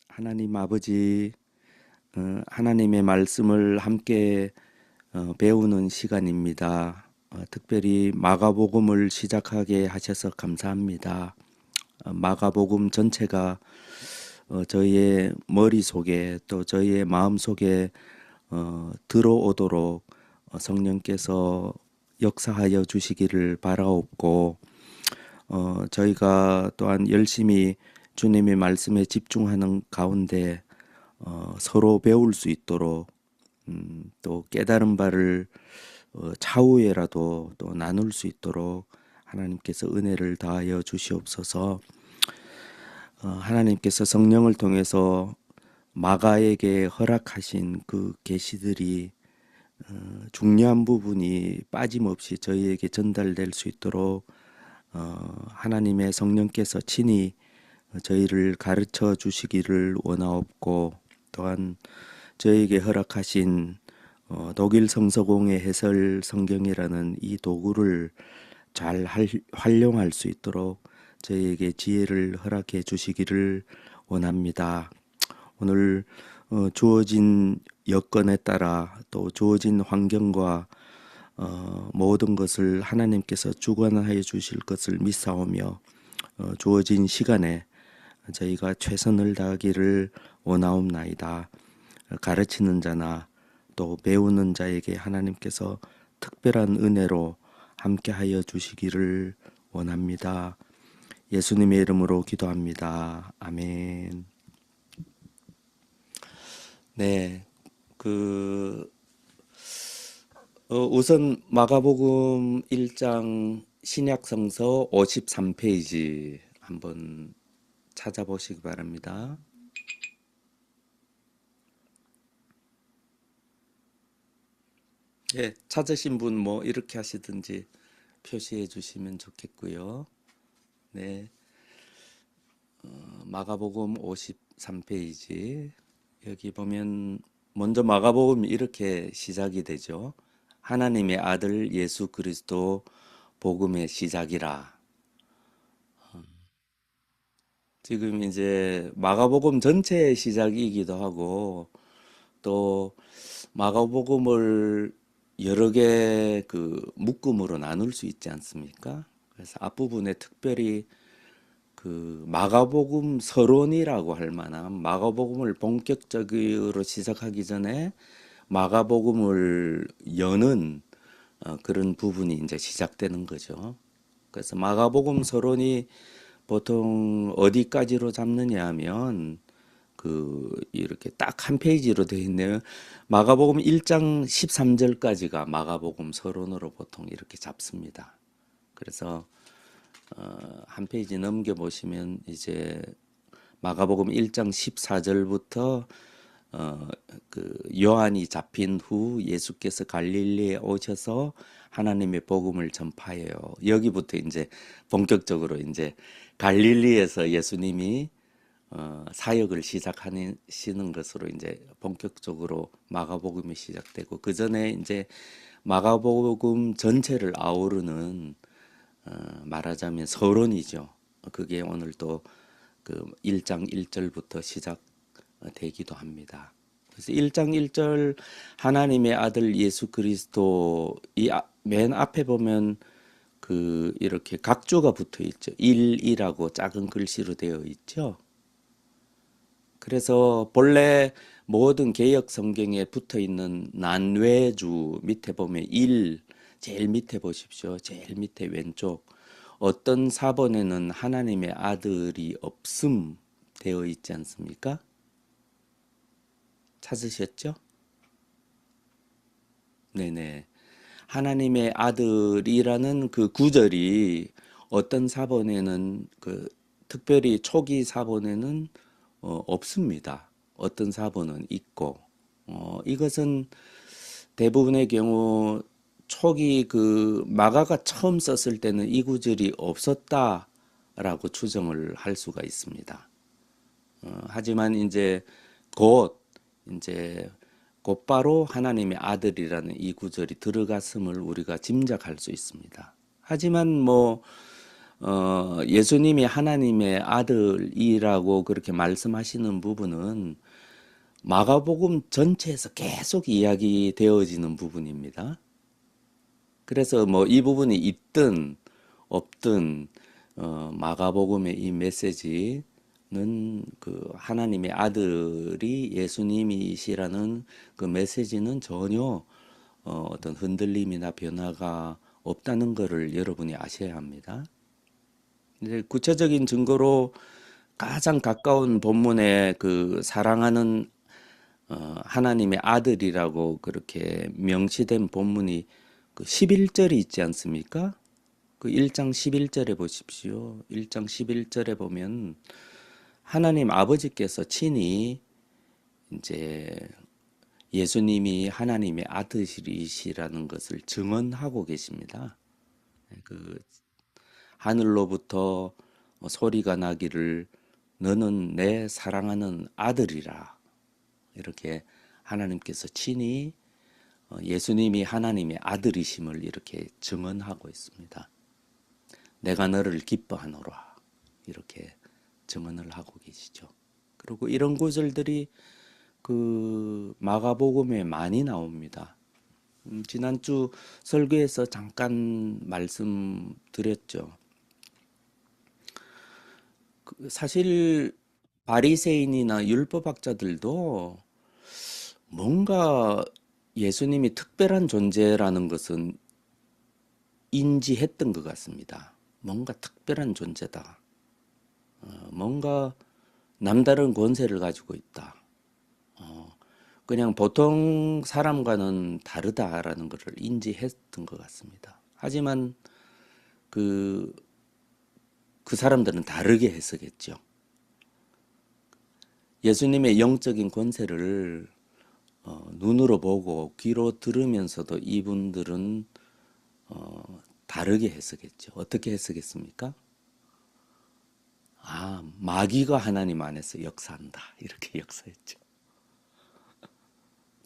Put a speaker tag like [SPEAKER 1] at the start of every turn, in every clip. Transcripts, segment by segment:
[SPEAKER 1] 하나님 아버지, 하나님의 말씀을 함께 배우는 시간입니다. 특별히 마가복음을 시작하게 하셔서 감사합니다. 마가복음 전체가 저희의 머릿속에 또 저희의 마음속에 들어오도록 성령께서 역사하여 주시기를 바라옵고 저희가 또한 열심히 주님의 말씀에 집중하는 가운데 서로 배울 수 있도록 또 깨달은 바를 차후에라도 또 나눌 수 있도록 하나님께서 은혜를 다하여 주시옵소서. 하나님께서 성령을 통해서 마가에게 허락하신 그 계시들이 중요한 부분이 빠짐없이 저희에게 전달될 수 있도록 하나님의 성령께서 친히 저희를 가르쳐 주시기를 원하옵고, 또한 저에게 허락하신 독일 성서공의 해설 성경이라는 이 도구를 잘 활용할 수 있도록 저에게 지혜를 허락해 주시기를 원합니다. 오늘 주어진 여건에 따라 또 주어진 환경과 모든 것을 하나님께서 주관하여 주실 것을 믿사오며 주어진 시간에 저희가 최선을 다하기를 원하옵나이다. 가르치는 자나 또 배우는 자에게 하나님께서 특별한 은혜로 함께하여 주시기를 원합니다. 예수님의 이름으로 기도합니다. 아멘. 네, 그 우선 마가복음 1장 신약성서 53페이지 한번 찾아보시기 바랍니다. 예, 찾으신 분 뭐 이렇게 하시든지 표시해 주시면 좋겠고요. 네, 마가복음 53페이지 여기 보면 먼저 마가복음이 이렇게 시작이 되죠. 하나님의 아들 예수 그리스도 복음의 시작이라. 지금 이제 마가복음 전체의 시작이기도 하고 또 마가복음을 여러 개 그 묶음으로 나눌 수 있지 않습니까? 그래서 앞부분에 특별히 그 마가복음 서론이라고 할 만한 마가복음을 본격적으로 시작하기 전에 마가복음을 여는 그런 부분이 이제 시작되는 거죠. 그래서 마가복음 서론이 보통 어디까지로 잡느냐 하면 그 이렇게 딱 한 페이지로 되어 있네요. 마가복음 1장 13절까지가 마가복음 서론으로 보통 이렇게 잡습니다. 그래서 한 페이지 넘겨 보시면 이제 마가복음 1장 14절부터 그 요한이 잡힌 후 예수께서 갈릴리에 오셔서 하나님의 복음을 전파해요. 여기부터 이제 본격적으로 이제 갈릴리에서 예수님이 사역을 시작하시는 것으로 이제 본격적으로 마가복음이 시작되고, 그 전에 이제 마가복음 전체를 아우르는 말하자면 서론이죠. 그게 오늘 또 그 1장 1절부터 시작되기도 합니다. 그래서 1장 1절 하나님의 아들 예수 그리스도 맨 앞에 보면 그 이렇게 각조가 붙어 있죠. 1이라고 작은 글씨로 되어 있죠. 그래서 본래 모든 개역 성경에 붙어 있는 난외주 밑에 보면 1, 제일 밑에 보십시오. 제일 밑에 왼쪽. 어떤 사본에는 하나님의 아들이 없음 되어 있지 않습니까? 찾으셨죠? 네네. 하나님의 아들이라는 그 구절이 어떤 사본에는 그 특별히 초기 사본에는 없습니다. 어떤 사본은 있고, 이것은 대부분의 경우 초기 그 마가가 처음 썼을 때는 이 구절이 없었다라고 추정을 할 수가 있습니다. 하지만 곧 이제 곧바로 하나님의 아들이라는 이 구절이 들어갔음을 우리가 짐작할 수 있습니다. 하지만 뭐 예수님이 하나님의 아들이라고 그렇게 말씀하시는 부분은 마가복음 전체에서 계속 이야기되어지는 부분입니다. 그래서 뭐 이 부분이 있든 없든 마가복음의 이 메시지는 그 하나님의 아들이 예수님이시라는 그 메시지는 전혀 어떤 흔들림이나 변화가 없다는 것을 여러분이 아셔야 합니다. 이제 구체적인 증거로 가장 가까운 본문에 그 사랑하는 하나님의 아들이라고 그렇게 명시된 본문이 그 11절이 있지 않습니까? 그 1장 11절에 보십시오. 1장 11절에 보면 하나님 아버지께서 친히 이제 예수님이 하나님의 아들이시라는 것을 증언하고 계십니다. 그 하늘로부터 소리가 나기를 너는 내 사랑하는 아들이라 이렇게 하나님께서 친히 예수님이 하나님의 아들이심을 이렇게 증언하고 있습니다. 내가 너를 기뻐하노라 이렇게 증언을 하고 계시죠. 그리고 이런 구절들이 그 마가복음에 많이 나옵니다. 지난주 설교에서 잠깐 말씀드렸죠. 사실 바리새인이나 율법학자들도 뭔가 예수님이 특별한 존재라는 것은 인지했던 것 같습니다. 뭔가 특별한 존재다. 뭔가 남다른 권세를 가지고 있다. 그냥 보통 사람과는 다르다라는 것을 인지했던 것 같습니다. 하지만 그, 그 사람들은 다르게 해석했죠. 예수님의 영적인 권세를 눈으로 보고 귀로 들으면서도 이분들은 다르게 해석했죠. 어떻게 해석했습니까? 아, 마귀가 하나님 안에서 역사한다. 이렇게 역사했죠.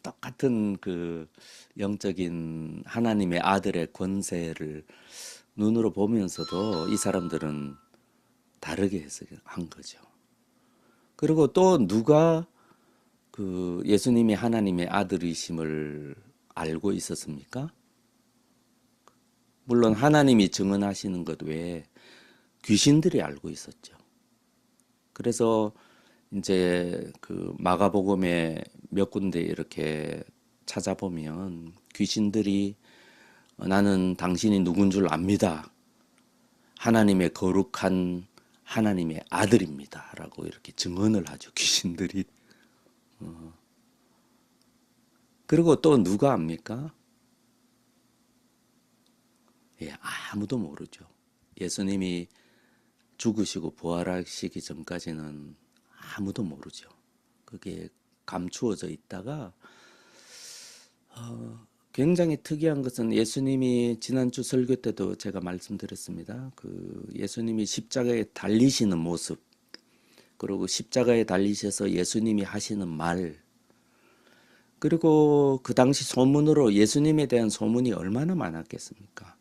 [SPEAKER 1] 똑같은 그 영적인 하나님의 아들의 권세를 눈으로 보면서도 이 사람들은 다르게 해석한 거죠. 그리고 또 누가 그 예수님이 하나님의 아들이심을 알고 있었습니까? 물론 하나님이 증언하시는 것 외에 귀신들이 알고 있었죠. 그래서 이제 그 마가복음에 몇 군데 이렇게 찾아보면 귀신들이 나는 당신이 누군 줄 압니다. 하나님의 거룩한 하나님의 아들입니다. 라고 이렇게 증언을 하죠. 귀신들이. 그리고 또 누가 압니까? 예, 아무도 모르죠. 예수님이 죽으시고 부활하시기 전까지는 아무도 모르죠. 그게 감추어져 있다가 굉장히 특이한 것은 예수님이 지난주 설교 때도 제가 말씀드렸습니다. 그 예수님이 십자가에 달리시는 모습, 그리고 십자가에 달리셔서 예수님이 하시는 말, 그리고 그 당시 소문으로 예수님에 대한 소문이 얼마나 많았겠습니까?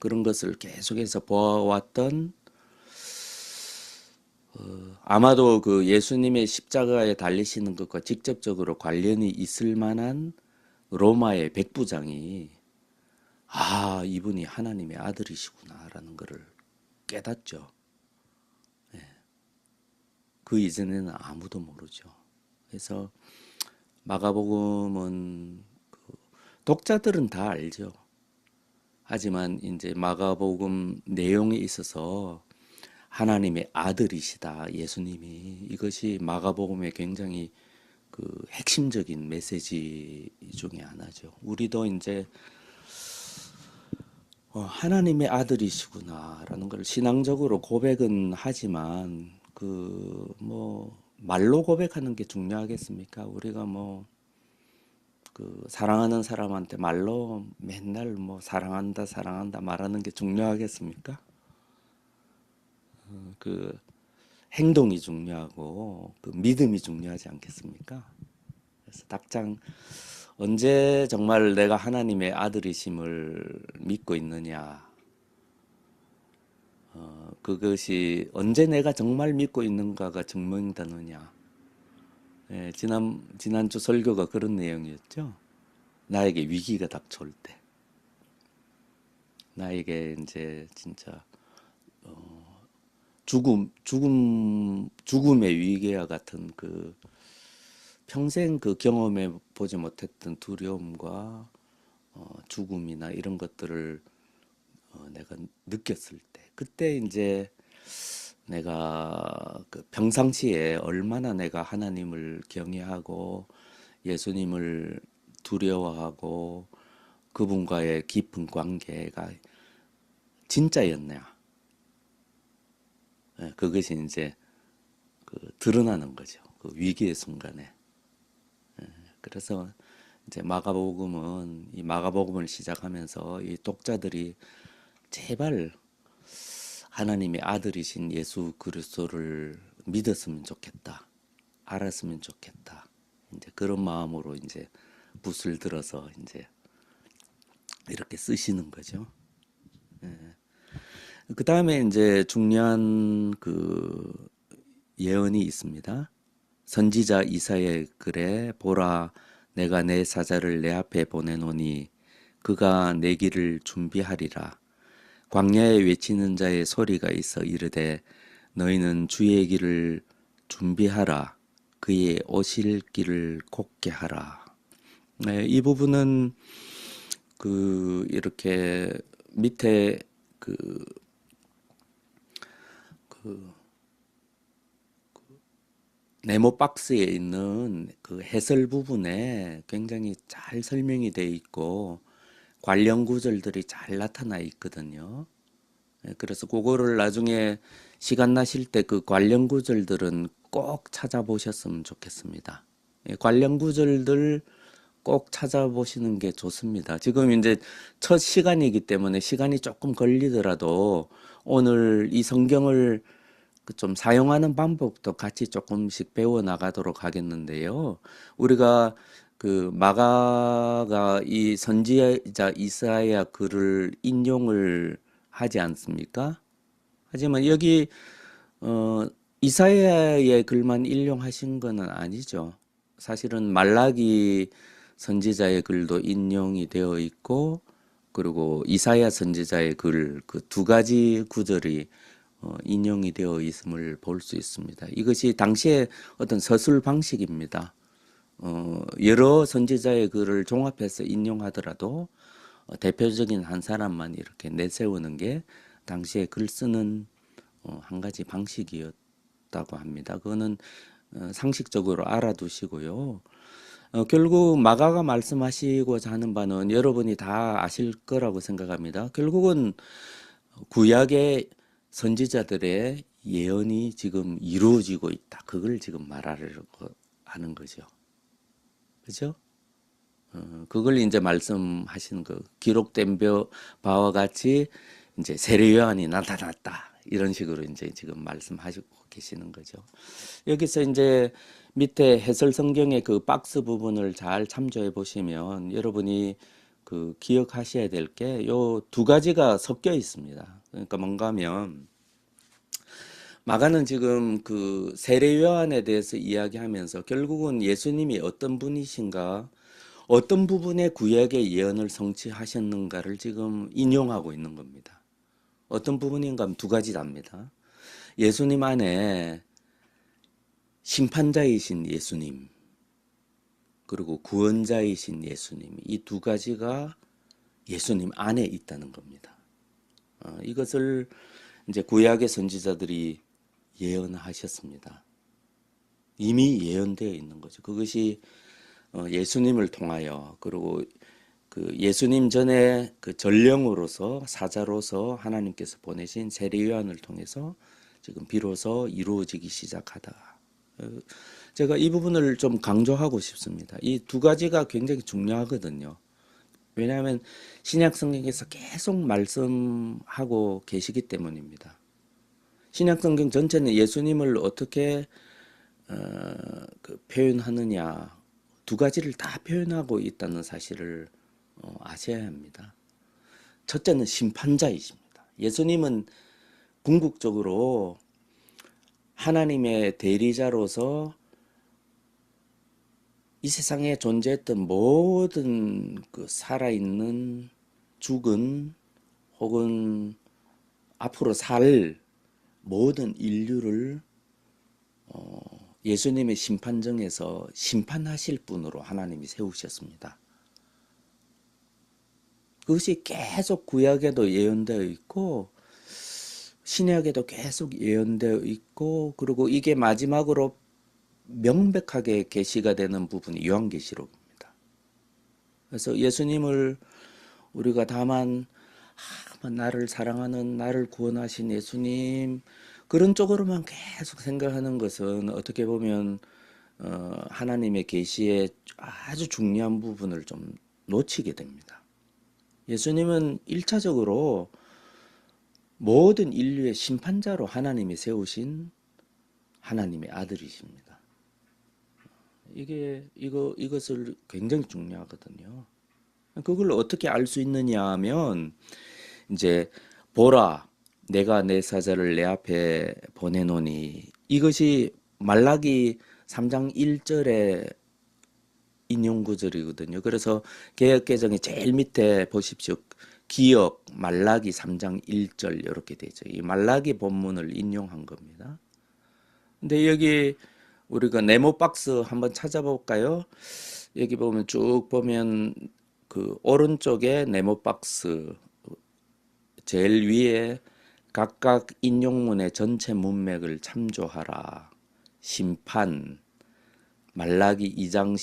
[SPEAKER 1] 그런 것을 계속해서 보아왔던 아마도 그 예수님의 십자가에 달리시는 것과 직접적으로 관련이 있을 만한 로마의 백부장이 아, 이분이 하나님의 아들이시구나라는 것을 깨닫죠. 그 이전에는 아무도 모르죠. 그래서 마가복음은 독자들은 다 알죠. 하지만 이제 마가복음 내용에 있어서 하나님의 아들이시다, 예수님이 이것이 마가복음의 굉장히 그 핵심적인 메시지 중에 하나죠. 우리도 이제 하나님의 아들이시구나라는 걸 신앙적으로 고백은 하지만 그 뭐 말로 고백하는 게 중요하겠습니까? 우리가 뭐 그 사랑하는 사람한테 말로 맨날 뭐 사랑한다 사랑한다 말하는 게 중요하겠습니까? 그 행동이 중요하고 그 믿음이 중요하지 않겠습니까? 그래서 당장 언제 정말 내가 하나님의 아들이심을 믿고 있느냐 그것이 언제 내가 정말 믿고 있는가가 증명되느냐. 예, 지난주 설교가 그런 내용이었죠. 나에게 위기가 닥쳐올 때, 나에게 이제 진짜 죽음의 위기와 같은 그 평생 그 경험해 보지 못했던 두려움과 죽음이나 이런 것들을 내가 느꼈을 때, 그때 이제 내가 그 평상시에 얼마나 내가 하나님을 경외하고 예수님을 두려워하고 그분과의 깊은 관계가 진짜였냐. 예, 그것이 이제 그 드러나는 거죠. 그 위기의 순간에. 그래서 이제 마가복음은 이 마가복음을 시작하면서 이 독자들이 제발 하나님의 아들이신 예수 그리스도를 믿었으면 좋겠다. 알았으면 좋겠다. 이제 그런 마음으로 이제 붓을 들어서 이제 이렇게 쓰시는 거죠. 그 다음에 이제 중요한 그 예언이 있습니다. 선지자 이사야의 글에 보라 내가 내 사자를 내 앞에 보내노니 그가 내 길을 준비하리라. 광야에 외치는 자의 소리가 있어 이르되 너희는 주의 길을 준비하라. 그의 오실 길을 곱게 하라. 네, 이 부분은 그 이렇게 밑에 그, 그 네모 박스에 있는 그 해설 부분에 굉장히 잘 설명이 되어 있고 관련 구절들이 잘 나타나 있거든요. 예, 그래서 그거를 나중에 시간 나실 때 그 관련 구절들은 꼭 찾아보셨으면 좋겠습니다. 예, 관련 구절들 꼭 찾아보시는 게 좋습니다. 지금 이제 첫 시간이기 때문에 시간이 조금 걸리더라도 오늘 이 성경을 그좀 사용하는 방법도 같이 조금씩 배워 나가도록 하겠는데요. 우리가 그 마가가 이 선지자 이사야 글을 인용을 하지 않습니까? 하지만 여기 이사야의 글만 인용하신 것은 아니죠. 사실은 말라기 선지자의 글도 인용이 되어 있고 그리고 이사야 선지자의 글 그 두 가지 구절이 인용이 되어 있음을 볼 수 있습니다. 이것이 당시의 어떤 서술 방식입니다. 여러 선지자의 글을 종합해서 인용하더라도 대표적인 한 사람만 이렇게 내세우는 게 당시에 글 쓰는 한 가지 방식이었다고 합니다. 그거는 상식적으로 알아두시고요. 결국 마가가 말씀하시고자 하는 바는 여러분이 다 아실 거라고 생각합니다. 결국은 구약의 선지자들의 예언이 지금 이루어지고 있다. 그걸 지금 말하려고 하는 거죠. 그죠? 그걸 이제 말씀하시는 그 기록된 바와 같이 이제 세례 요한이 나타났다. 이런 식으로 이제 지금 말씀하시고 계시는 거죠. 여기서 이제 밑에 해설 성경의 그 박스 부분을 잘 참조해 보시면 여러분이 그 기억하셔야 될 게 요 두 가지가 섞여 있습니다. 그러니까 뭔가 하면 마가는 지금 그 세례 요한에 대해서 이야기하면서 결국은 예수님이 어떤 분이신가 어떤 부분에 구약의 예언을 성취하셨는가를 지금 인용하고 있는 겁니다. 어떤 부분인가 하면 두 가지 답니다. 예수님 안에 심판자이신 예수님, 그리고 구원자이신 예수님, 이 두 가지가 예수님 안에 있다는 겁니다. 이것을 이제 구약의 선지자들이 예언하셨습니다. 이미 예언되어 있는 거죠. 그것이 예수님을 통하여 그리고 그 예수님 전에 그 전령으로서 사자로서 하나님께서 보내신 세례 요한을 통해서 지금 비로소 이루어지기 시작하다. 제가 이 부분을 좀 강조하고 싶습니다. 이 두 가지가 굉장히 중요하거든요. 왜냐하면 신약 성경에서 계속 말씀하고 계시기 때문입니다. 신약 성경 전체는 예수님을 어떻게 그 표현하느냐 두 가지를 다 표현하고 있다는 사실을 아셔야 합니다. 첫째는 심판자이십니다. 예수님은 궁극적으로 하나님의 대리자로서 이 세상에 존재했던 모든 그 살아있는, 죽은, 혹은 앞으로 살 모든 인류를 예수님의 심판정에서 심판하실 분으로 하나님이 세우셨습니다. 그것이 계속 구약에도 예언되어 있고 신약에도 계속 예언되어 있고, 그리고 이게 마지막으로 명백하게 계시가 되는 부분이 요한계시록입니다. 그래서 예수님을 우리가 다만 나를 사랑하는, 나를 구원하신 예수님, 그런 쪽으로만 계속 생각하는 것은 어떻게 보면 하나님의 계시의 아주 중요한 부분을 좀 놓치게 됩니다. 예수님은 1차적으로 모든 인류의 심판자로 하나님이 세우신 하나님의 아들이십니다. 이것을 굉장히 중요하거든요. 그걸 어떻게 알 수 있느냐 하면, 이제, 보라, 내가 내 사자를 내 앞에 보내노니, 이것이 말라기 3장 1절의 인용 구절이거든요. 그래서 개역개정의 제일 밑에 보십시오. 기역 말라기 3장 1절 이렇게 되죠. 이 말라기 본문을 인용한 겁니다. 근데 여기 우리가 네모 박스 한번 찾아볼까요? 여기 보면 쭉 보면 그 오른쪽에 네모 박스 제일 위에 각각 인용문의 전체 문맥을 참조하라. 심판 말라기 2장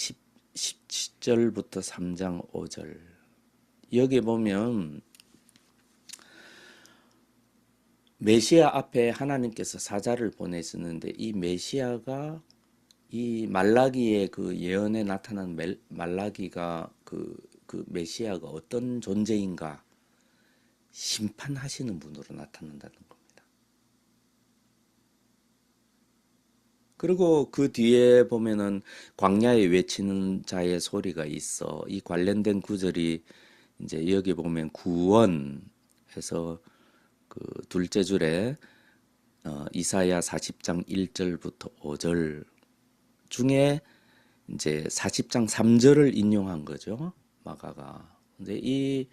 [SPEAKER 1] 17절부터 3장 5절. 여기 보면 메시아 앞에 하나님께서 사자를 보내시는데, 이 메시아가 이 말라기의 그 예언에 나타난 말라기가 그 메시아가 어떤 존재인가 심판하시는 분으로 나타난다는 겁니다. 그리고 그 뒤에 보면은 광야에 외치는 자의 소리가 있어. 이 관련된 구절이 이제 여기 보면 구원해서 그 둘째 줄에 이사야 40장 1절부터 5절 중에 이제 40장 3절을 인용한 거죠. 마가가. 근데 이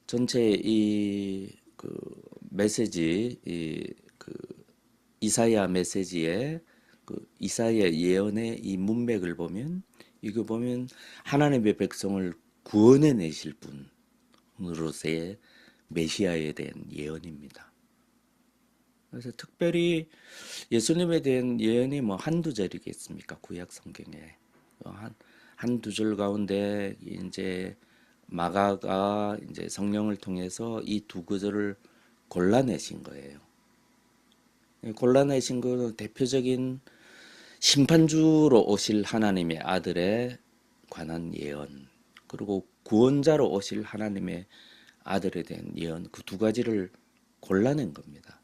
[SPEAKER 1] 전체 이 그 메시지, 그 이사야 메시지의 그 이사야 예언의 이 문맥을 보면, 이거 보면 하나님의 백성을 구원해 내실 분으로서의 메시아에 대한 예언입니다. 그래서 특별히 예수님에 대한 예언이 뭐 한두 절이겠습니까? 구약 성경에 한두 절 가운데 이제 마가가 이제 성령을 통해서 이 두 구절을 골라내신 거예요. 골라내신 그 대표적인 심판주로 오실 하나님의 아들에 관한 예언, 그리고 구원자로 오실 하나님의 아들에 대한 예언, 그 두 가지를 골라낸 겁니다.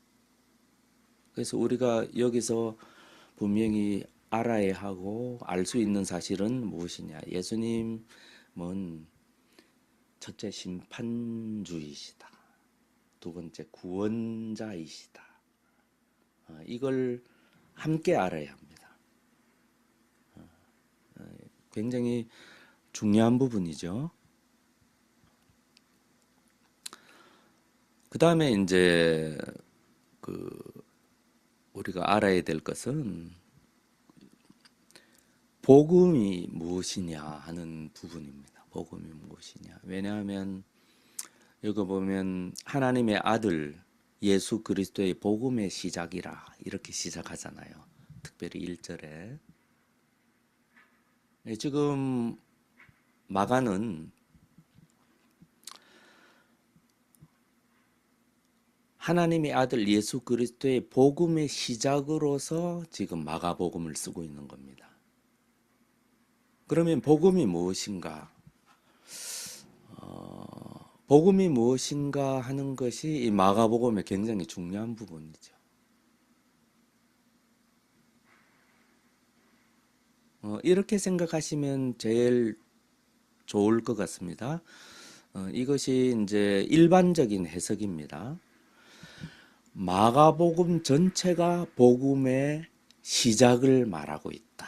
[SPEAKER 1] 그래서 우리가 여기서 분명히 알아야 하고 알 수 있는 사실은 무엇이냐? 예수님은 첫째 심판주이시다. 두 번째 구원자이시다. 이걸 함께 알아야 합니다. 굉장히 중요한 부분이죠. 그 다음에 이제 우리가 알아야 될 것은 복음이 무엇이냐 하는 부분입니다. 복음이 무엇이냐. 왜냐하면 여기 보면 하나님의 아들 예수 그리스도의 복음의 시작이라 이렇게 시작하잖아요. 특별히 1절에. 지금 마가는 하나님의 아들 예수 그리스도의 복음의 시작으로서 지금 마가복음을 쓰고 있는 겁니다. 그러면 복음이 무엇인가? 복음이 무엇인가 하는 것이 이 마가복음의 굉장히 중요한 부분이죠. 이렇게 생각하시면 제일 좋을 것 같습니다. 이것이 이제 일반적인 해석입니다. 마가복음 전체가 복음의 시작을 말하고 있다.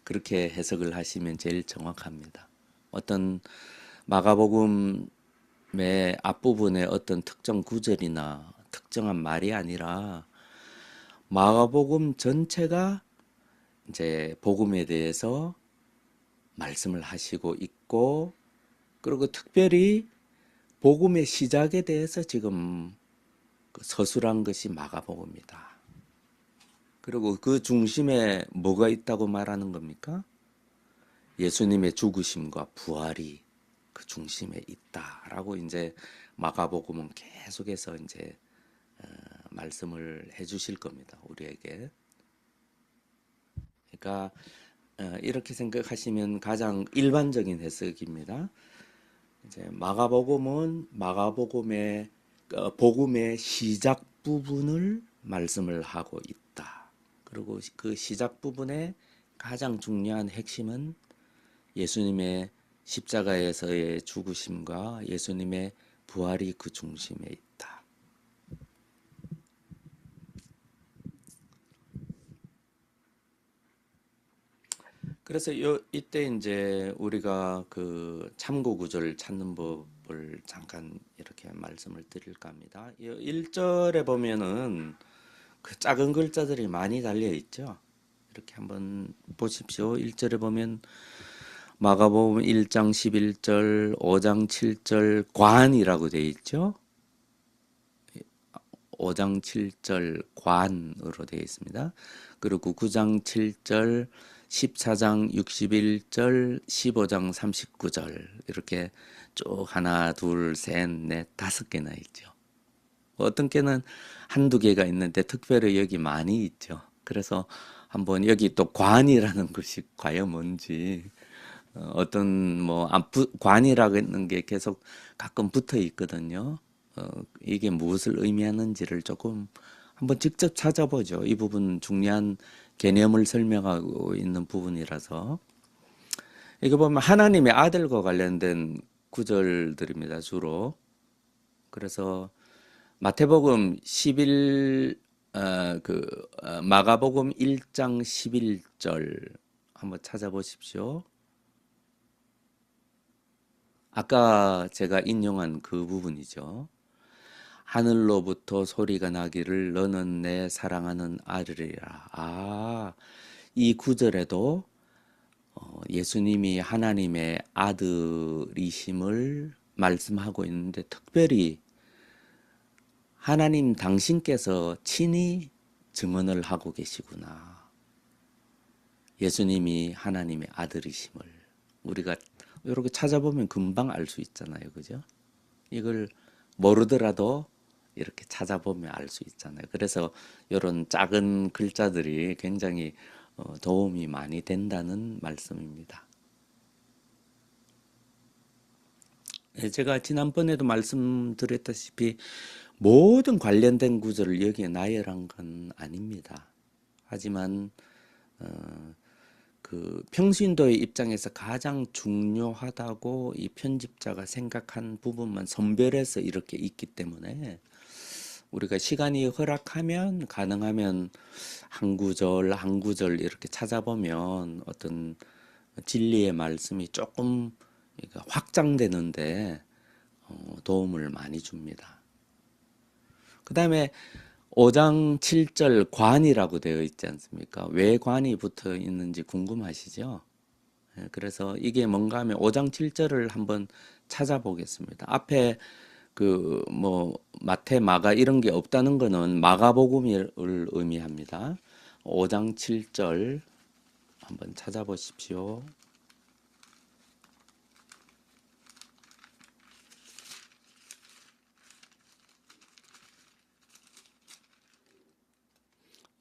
[SPEAKER 1] 그렇게 해석을 하시면 제일 정확합니다. 어떤 마가복음의 앞부분에 어떤 특정 구절이나 특정한 말이 아니라 마가복음 전체가 이제 복음에 대해서 말씀을 하시고 있고, 그리고 특별히 복음의 시작에 대해서 지금 서술한 것이 마가복음이다. 그리고 그 중심에 뭐가 있다고 말하는 겁니까? 예수님의 죽으심과 부활이 그 중심에 있다라고 이제 마가복음은 계속해서 이제 말씀을 해주실 겁니다, 우리에게. 그러니까 이렇게 생각하시면 가장 일반적인 해석입니다. 이제 마가복음은 마가복음의 복음의 시작 부분을 말씀을 하고 있다. 그리고 그 시작 부분의 가장 중요한 핵심은 예수님의 십자가에서의 죽으심과 예수님의 부활이 그 중심에 있다. 그래서 이때 이제 우리가 그 참고 구절을 찾는 법을 잠깐 이렇게 말씀을 드릴까 합니다. 1절에 보면은 그 작은 글자들이 많이 달려 있죠. 이렇게 한번 보십시오. 1절에 보면 마가복음 1장 11절, 5장 7절 관이라고 되어 있죠. 5장 7절 관으로 되어 있습니다. 그리고 9장 7절, 14장 61절, 15장 39절 이렇게 쭉 하나, 둘, 셋, 넷, 5개나 있죠. 어떤 게는 한두 개가 있는데 특별히 여기 많이 있죠. 그래서 한번 여기 또 관이라는 것이 과연 뭔지, 어떤 뭐 관이라는 게 계속 가끔 붙어 있거든요. 이게 무엇을 의미하는지를 조금 한번 직접 찾아보죠. 이 부분 중요한 개념을 설명하고 있는 부분이라서. 이거 보면 하나님의 아들과 관련된 구절들입니다, 주로. 그래서 마태복음 11, 마가복음 1장 11절 한번 찾아보십시오. 아까 제가 인용한 그 부분이죠. 하늘로부터 소리가 나기를 너는 내 사랑하는 아들이라. 이 구절에도 예수님이 하나님의 아들이심을 말씀하고 있는데, 특별히 하나님 당신께서 친히 증언을 하고 계시구나. 예수님이 하나님의 아들이심을 우리가 이렇게 찾아보면 금방 알 수 있잖아요, 그죠? 이걸 모르더라도 이렇게 찾아보면 알 수 있잖아요. 그래서 이런 작은 글자들이 굉장히 도움이 많이 된다는 말씀입니다. 제가 지난번에도 말씀드렸다시피 모든 관련된 구절을 여기에 나열한 건 아닙니다. 하지만 그 평신도의 입장에서 가장 중요하다고 이 편집자가 생각한 부분만 선별해서 이렇게 있기 때문에, 우리가 시간이 허락하면 가능하면 한 구절 한 구절 이렇게 찾아보면 어떤 진리의 말씀이 조금 확장되는데 도움을 많이 줍니다. 그 다음에 5장 7절 관이라고 되어 있지 않습니까? 왜 관이 붙어 있는지 궁금하시죠? 그래서 이게 뭔가 하면 5장 7절을 한번 찾아보겠습니다. 앞에 그 뭐 마태, 마가 이런 게 없다는 거는 마가복음을 의미합니다. 5장 7절 한번 찾아보십시오.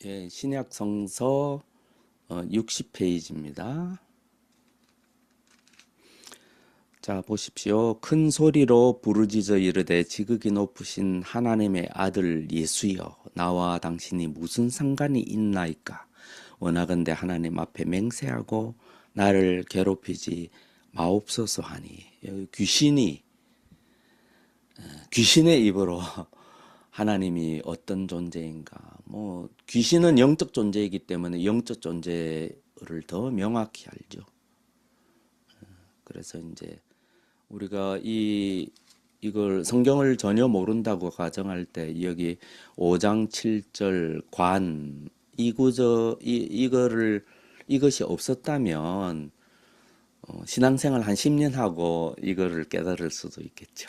[SPEAKER 1] 예, 신약 성서 60페이지입니다. 자, 보십시오. 큰 소리로 부르짖어 이르되 지극히 높으신 하나님의 아들 예수여, 나와 당신이 무슨 상관이 있나이까? 원하건대 하나님 앞에 맹세하고 나를 괴롭히지 마옵소서 하니. 여기 귀신의 입으로 하나님이 어떤 존재인가. 뭐 귀신은 영적 존재이기 때문에 영적 존재를 더 명확히 알죠. 그래서 이제 우리가 이걸 성경을 전혀 모른다고 가정할 때 여기 5장 7절 관 이것이 없었다면 신앙생활 한 10년 하고 이거를 깨달을 수도 있겠죠.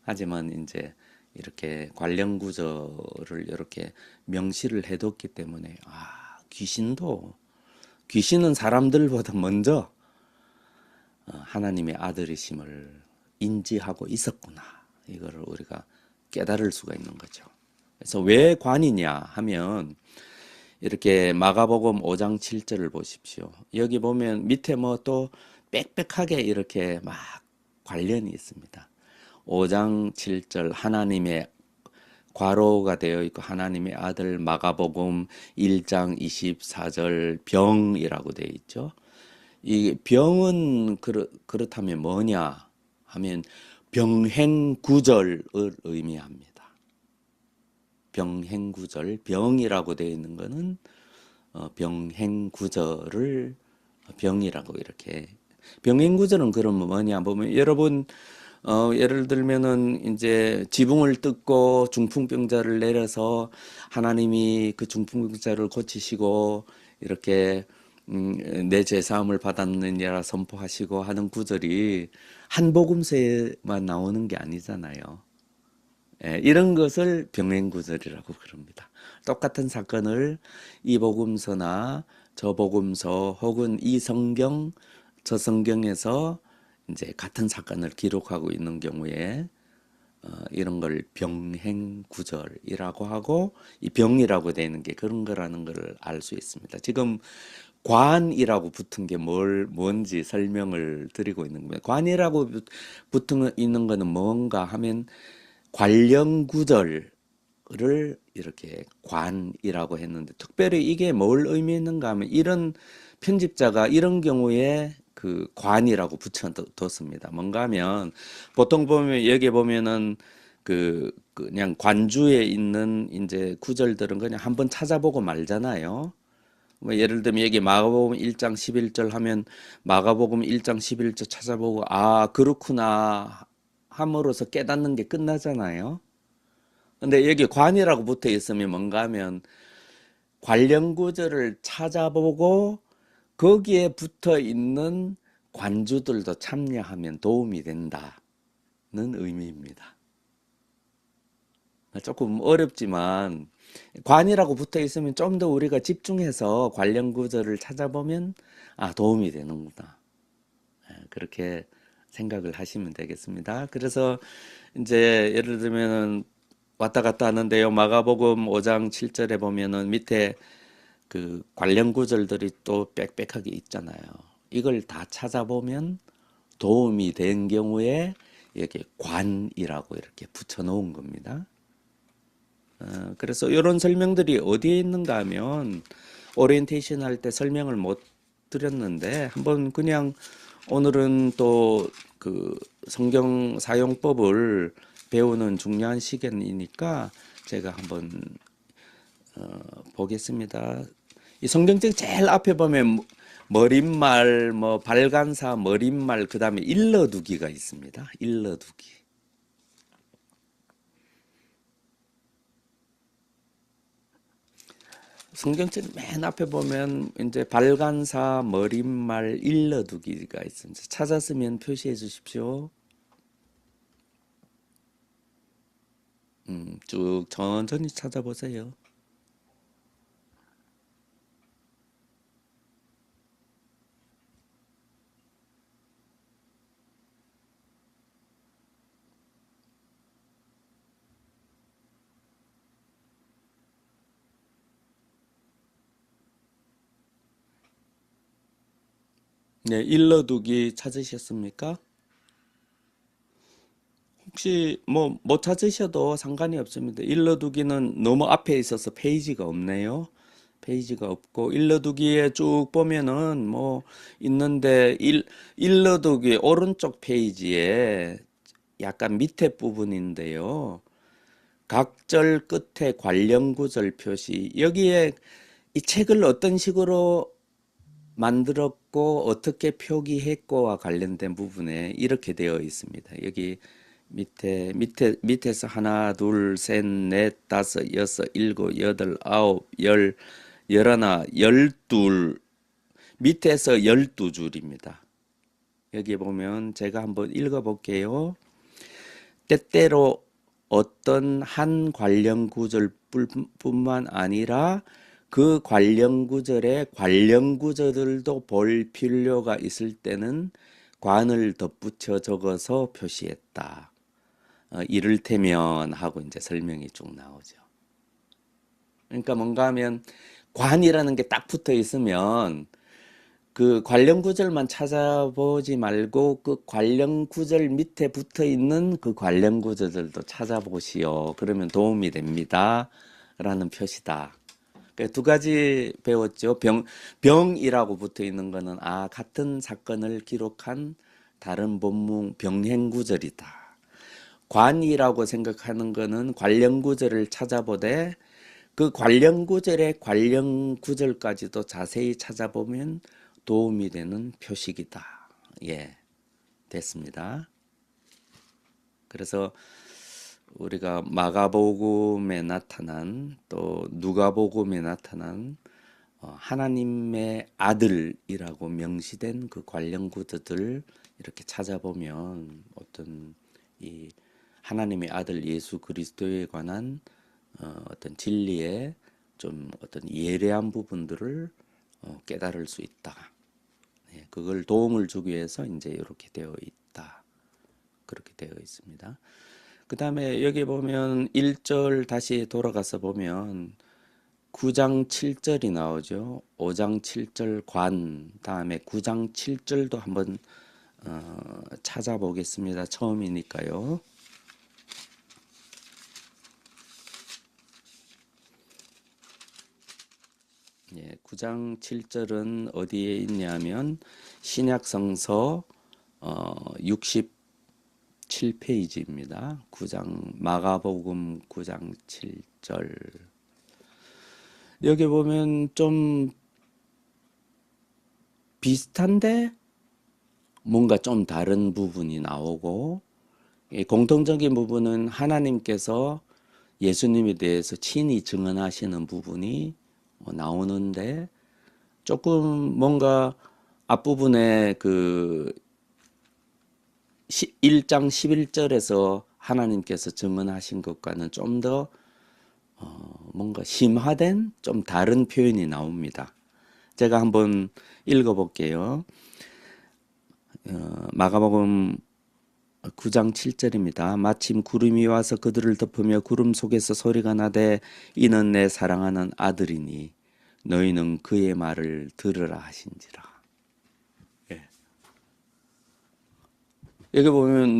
[SPEAKER 1] 하지만 이제 이렇게 관련 구절을 이렇게 명시를 해뒀기 때문에 귀신은 사람들보다 먼저 하나님의 아들이심을 인지하고 있었구나. 이거를 우리가 깨달을 수가 있는 거죠. 그래서 왜 관이냐 하면 이렇게 마가복음 5장 7절을 보십시오. 여기 보면 밑에 뭐 또 빽빽하게 이렇게 막 관련이 있습니다. 5장 7절 하나님의 괄호가 되어 있고 하나님의 아들 마가복음 1장 24절 병이라고 되어 있죠. 이 병은 그렇다면 뭐냐 하면 병행구절을 의미합니다. 병행구절, 병이라고 되어 있는 것은 병행구절을 병이라고 이렇게. 병행구절은 그러면 뭐냐 보면 여러분 예를 들면은 이제 지붕을 뜯고 중풍병자를 내려서 하나님이 그 중풍병자를 고치시고 이렇게 내 죄사함을 받았느니라 선포하시고 하는 구절이 한 복음서에만 나오는 게 아니잖아요. 이런 것을 병행구절이라고 그럽니다. 똑같은 사건을 이 복음서나 저 복음서 혹은 이 성경 저 성경에서 이제 같은 사건을 기록하고 있는 경우에 이런 걸 병행구절이라고 하고 이 병이라고 되는 게 그런 거라는 걸 알 수 있습니다. 지금 관이라고 붙은 게 뭔지 설명을 드리고 있는 겁니다. 관이라고 붙은 있는 거는 뭔가 하면 관련 구절을 이렇게 관이라고 했는데 특별히 이게 뭘 의미했는가 하면 이런 편집자가 이런 경우에 그 관이라고 붙여뒀습니다. 뭔가 하면 보통 보면 여기 보면은 그냥 관주에 있는 이제 구절들은 그냥 한번 찾아보고 말잖아요. 뭐 예를 들면 여기 마가복음 1장 11절 하면 마가복음 1장 11절 찾아보고 그렇구나 함으로써 깨닫는 게 끝나잖아요. 근데 여기 관이라고 붙어 있으면 뭔가 하면 관련 구절을 찾아보고 거기에 붙어 있는 관주들도 참여하면 도움이 된다는 의미입니다. 조금 어렵지만 관이라고 붙어 있으면 좀 더 우리가 집중해서 관련 구절을 찾아보면 도움이 되는구나. 그렇게 생각을 하시면 되겠습니다. 그래서 이제 예를 들면은 왔다 갔다 하는데요. 마가복음 5장 7절에 보면은 밑에 그 관련 구절들이 또 빽빽하게 있잖아요. 이걸 다 찾아보면 도움이 된 경우에 이렇게 관이라고 이렇게 붙여 놓은 겁니다. 그래서 이런 설명들이 어디에 있는가 하면 오리엔테이션 할 때 설명을 못 드렸는데 한번 그냥 오늘은 또 그 성경 사용법을 배우는 중요한 시간이니까 제가 한번 보겠습니다. 이 성경책 제일 앞에 보면 머릿말, 뭐 발간사, 머릿말, 그 다음에 일러두기가 있습니다. 일러두기. 성경책 맨 앞에 보면 이제 발간사, 머릿말, 일러두기가 있습니다. 찾았으면 표시해 주십시오. 쭉 천천히 찾아보세요. 네, 일러두기 찾으셨습니까? 혹시 뭐 못 찾으셔도 상관이 없습니다. 일러두기는 너무 앞에 있어서 페이지가 없네요. 페이지가 없고 일러두기에 쭉 보면은 뭐 있는데 일러두기 오른쪽 페이지에 약간 밑에 부분인데요. 각 절 끝에 관련 구절 표시. 여기에 이 책을 어떤 식으로 만들었고 어떻게 표기했고와 관련된 부분에 이렇게 되어 있습니다. 여기 밑에서 하나, 둘, 셋, 넷, 다섯, 여섯, 일곱, 여덟, 아홉, 열, 열하나, 열둘, 밑에서 12줄입니다. 여기 보면 제가 한번 읽어 볼게요. 때때로 어떤 한 관련 구절뿐만 아니라 그 관련 구절에 관련 구절들도 볼 필요가 있을 때는 관을 덧붙여 적어서 표시했다. 이를테면 하고 이제 설명이 쭉 나오죠. 그러니까 뭔가 하면 관이라는 게 딱 붙어 있으면 그 관련 구절만 찾아보지 말고 그 관련 구절 밑에 붙어 있는 그 관련 구절들도 찾아보시오. 그러면 도움이 됩니다. 라는 표시다. 그러니까 두 가지 배웠죠. 병이라고 붙어 있는 거는 같은 사건을 기록한 다른 본문 병행 구절이다. 관이라고 생각하는 거는 관련 구절을 찾아보되 그 관련 구절의 관련 구절까지도 자세히 찾아보면 도움이 되는 표식이다. 예, 됐습니다. 그래서 우리가 마가복음에 나타난 또 누가복음에 나타난 하나님의 아들이라고 명시된 그 관련 구절들 이렇게 찾아보면 어떤 이 하나님의 아들 예수 그리스도에 관한 어떤 진리의 좀 어떤 예리한 부분들을 깨달을 수 있다. 네, 그걸 도움을 주기 위해서 이제 이렇게 되어 있다. 그렇게 되어 있습니다. 그 다음에 여기 보면 1절 다시 돌아가서 보면 9장 7절이 나오죠. 5장 7절 관, 다음에 9장 7절도 한번 찾아보겠습니다. 처음이니까요. 예, 9장 7절은 어디에 있냐면 신약성서 67페이지입니다. 9장 마가복음 9장 7절. 여기 보면 좀 비슷한데 뭔가 좀 다른 부분이 나오고 공통적인 부분은 하나님께서 예수님에 대해서 친히 증언하시는 부분이 나오는데 조금 뭔가 앞부분에 그 1장 11절에서 하나님께서 증언하신 것과는 좀 더 뭔가 심화된 좀 다른 표현이 나옵니다. 제가 한번 읽어볼게요. 마가복음 9장 7절입니다. 마침 구름이 와서 그들을 덮으며 구름 속에서 소리가 나되 이는 내 사랑하는 아들이니 너희는 그의 말을 들으라 하신지라. 예. 여기 보면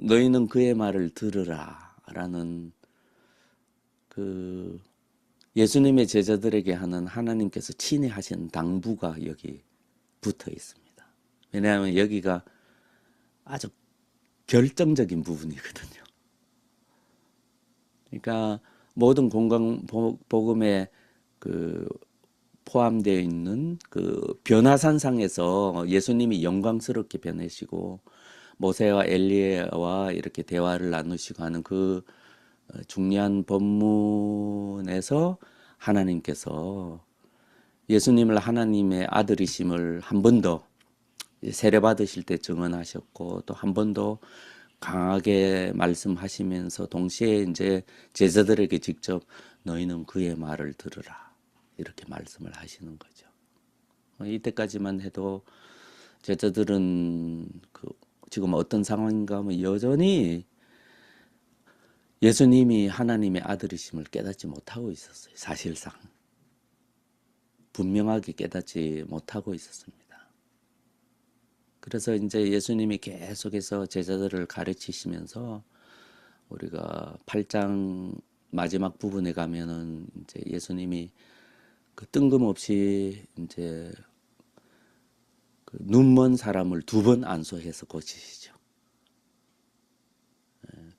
[SPEAKER 1] 너희는 그의 말을 들으라 라는 그 예수님의 제자들에게 하는 하나님께서 친히 하신 당부가 여기 붙어 있습니다. 왜냐하면 여기가 아주 결정적인 부분이거든요. 그러니까 모든 공간 복음에 그 포함되어 있는 그 변화산상에서 예수님이 영광스럽게 변해시고 모세와 엘리야와 이렇게 대화를 나누시고 하는 그 중요한 본문에서 하나님께서 예수님을 하나님의 아들이심을 한 번 더 세례 받으실 때 증언하셨고 또 한 번 더 강하게 말씀하시면서 동시에 이제 제자들에게 직접 너희는 그의 말을 들으라 이렇게 말씀을 하시는 거죠. 이때까지만 해도 제자들은 그 지금 어떤 상황인가 하면 여전히 예수님이 하나님의 아들이심을 깨닫지 못하고 있었어요. 사실상 분명하게 깨닫지 못하고 있었습니다. 그래서 이제 예수님이 계속해서 제자들을 가르치시면서 우리가 8장 마지막 부분에 가면은 이제 예수님이 그 뜬금없이 이제 그 눈먼 사람을 2번 안수해서 고치시죠.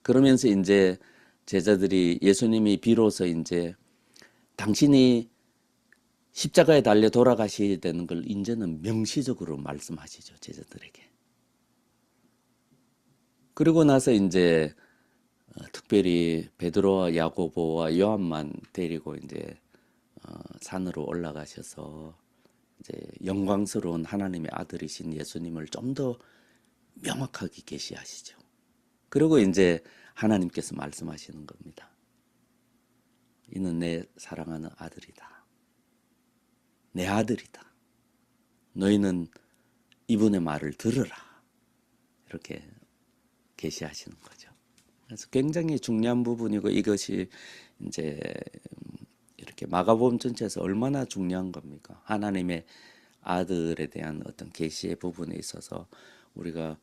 [SPEAKER 1] 그러면서 이제 제자들이 예수님이 비로소 이제 당신이 십자가에 달려 돌아가셔야 되는 걸 이제는 명시적으로 말씀하시죠, 제자들에게. 그리고 나서 이제 특별히 베드로와 야고보와 요한만 데리고 이제 산으로 올라가셔서 이제 영광스러운 하나님의 아들이신 예수님을 좀 더 명확하게 계시하시죠. 그리고 이제 하나님께서 말씀하시는 겁니다. 이는 내 사랑하는 아들이다. 내 아들이다. 너희는 이분의 말을 들으라. 이렇게 계시하시는 거죠. 그래서 굉장히 중요한 부분이고 이것이 이제 이렇게 마가복음 전체에서 얼마나 중요한 겁니까? 하나님의 아들에 대한 어떤 계시의 부분에 있어서 우리가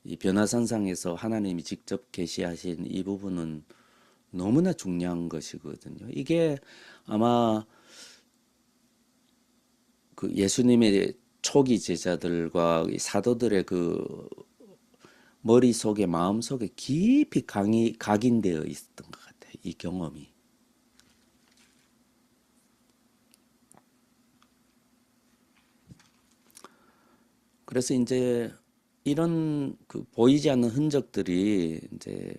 [SPEAKER 1] 이 변화산상에서 하나님이 직접 계시하신 이 부분은 너무나 중요한 것이거든요. 이게 아마 그 예수님의 초기 제자들과 사도들의 그 머릿속에 마음속에 깊이 각인되어 있었던 것 같아요. 이 경험이. 그래서 이제 이런 그 보이지 않는 흔적들이 이제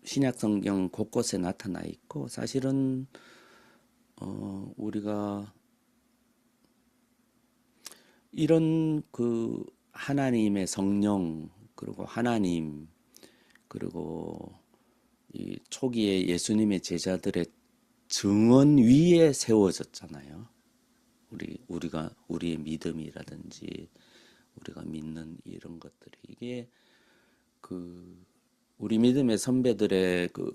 [SPEAKER 1] 신약 성경 곳곳에 나타나 있고 사실은 우리가 이런 그 하나님의 성령 그리고 하나님 그리고 이 초기에 예수님의 제자들의 증언 위에 세워졌잖아요. 우리가 우리의 믿음이라든지 우리가 믿는 이런 것들이 이게 그 우리 믿음의 선배들의 그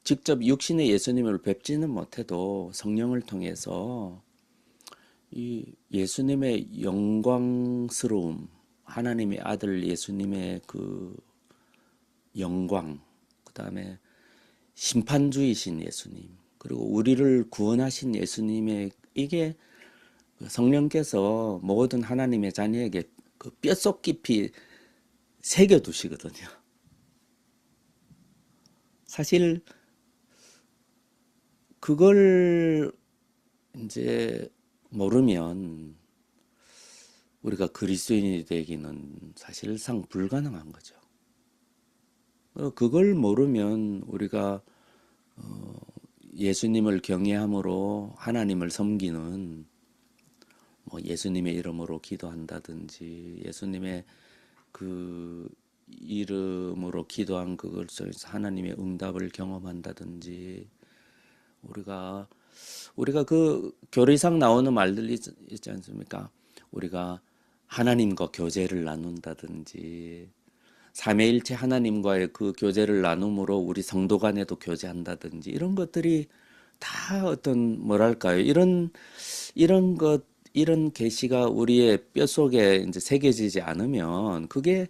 [SPEAKER 1] 직접 육신의 예수님을 뵙지는 못해도 성령을 통해서 이 예수님의 영광스러움, 하나님의 아들 예수님의 그 영광, 그 다음에 심판주이신 예수님, 그리고 우리를 구원하신 예수님의 이게 성령께서 모든 하나님의 자녀에게 그 뼛속 깊이 새겨두시거든요. 사실 그걸 이제 모르면 우리가 그리스도인이 되기는 사실상 불가능한 거죠. 그걸 모르면 우리가 예수님을 경외함으로 하나님을 섬기는 뭐 예수님의 이름으로 기도한다든지 예수님의 그 이름으로 기도한 그걸 통해서 하나님의 응답을 경험한다든지 우리가 그 교리상 나오는 말들이 있지 않습니까? 우리가 하나님과 교제를 나눈다든지 삼위일체 하나님과의 그 교제를 나눔으로 우리 성도 간에도 교제한다든지 이런 것들이 다 어떤 뭐랄까요? 이런 계시가 우리의 뼛속에 이제 새겨지지 않으면 그게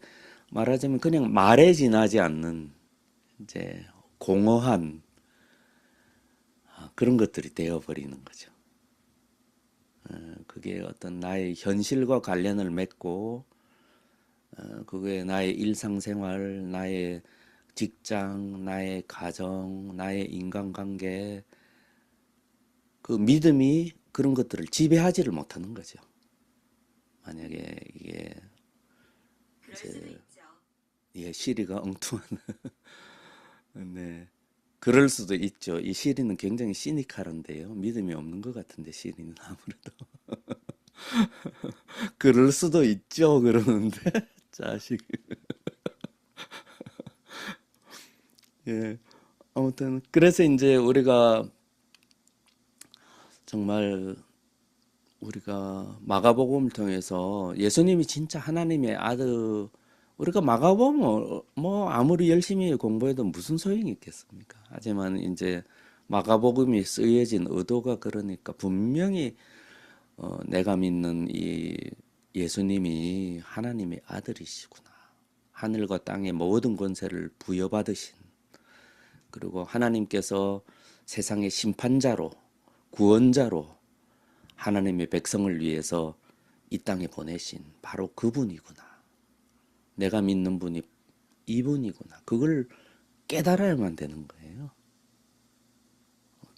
[SPEAKER 1] 말하자면 그냥 말에 지나지 않는 이제 공허한 그런 것들이 되어버리는 거죠. 그게 어떤 나의 현실과 관련을 맺고 그게 나의 일상생활, 나의 직장, 나의 가정, 나의 인간관계 그 믿음이 그런 것들을 지배하지를 못하는 거죠. 만약에 이게 이제 시리가 엉뚱한 네. 그럴 수도 있죠. 이 시리는 굉장히 시니컬한데요. 믿음이 없는 것 같은데 시리는 아무래도 그럴 수도 있죠. 그러는데 자식. 예. 아무튼 그래서 이제 정말 우리가 마가복음을 통해서 예수님이 진짜 하나님의 아들 우리가 마가복음 뭐 아무리 열심히 공부해도 무슨 소용이 있겠습니까? 하지만 이제 마가복음이 쓰여진 의도가 그러니까 분명히 내가 믿는 이 예수님이 하나님의 아들이시구나. 하늘과 땅의 모든 권세를 부여받으신 그리고 하나님께서 세상의 심판자로 구원자로 하나님의 백성을 위해서 이 땅에 보내신 바로 그분이구나. 내가 믿는 분이 이분이구나. 그걸 깨달아야만 되는 거예요.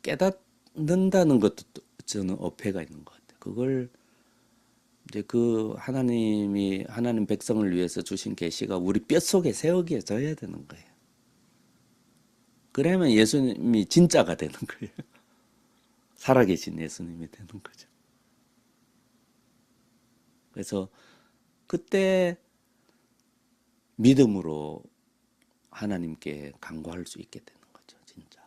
[SPEAKER 1] 깨닫는다는 것도 저는 어폐가 있는 것 같아요. 그걸 이제 그 하나님이 하나님 백성을 위해서 주신 계시가 우리 뼛속에 새어져야 되는 거예요. 그러면 예수님이 진짜가 되는 거예요. 살아계신 예수님이 되는 거죠. 그래서 그때 믿음으로 하나님께 간구할 수 있게 되는 거죠, 진짜.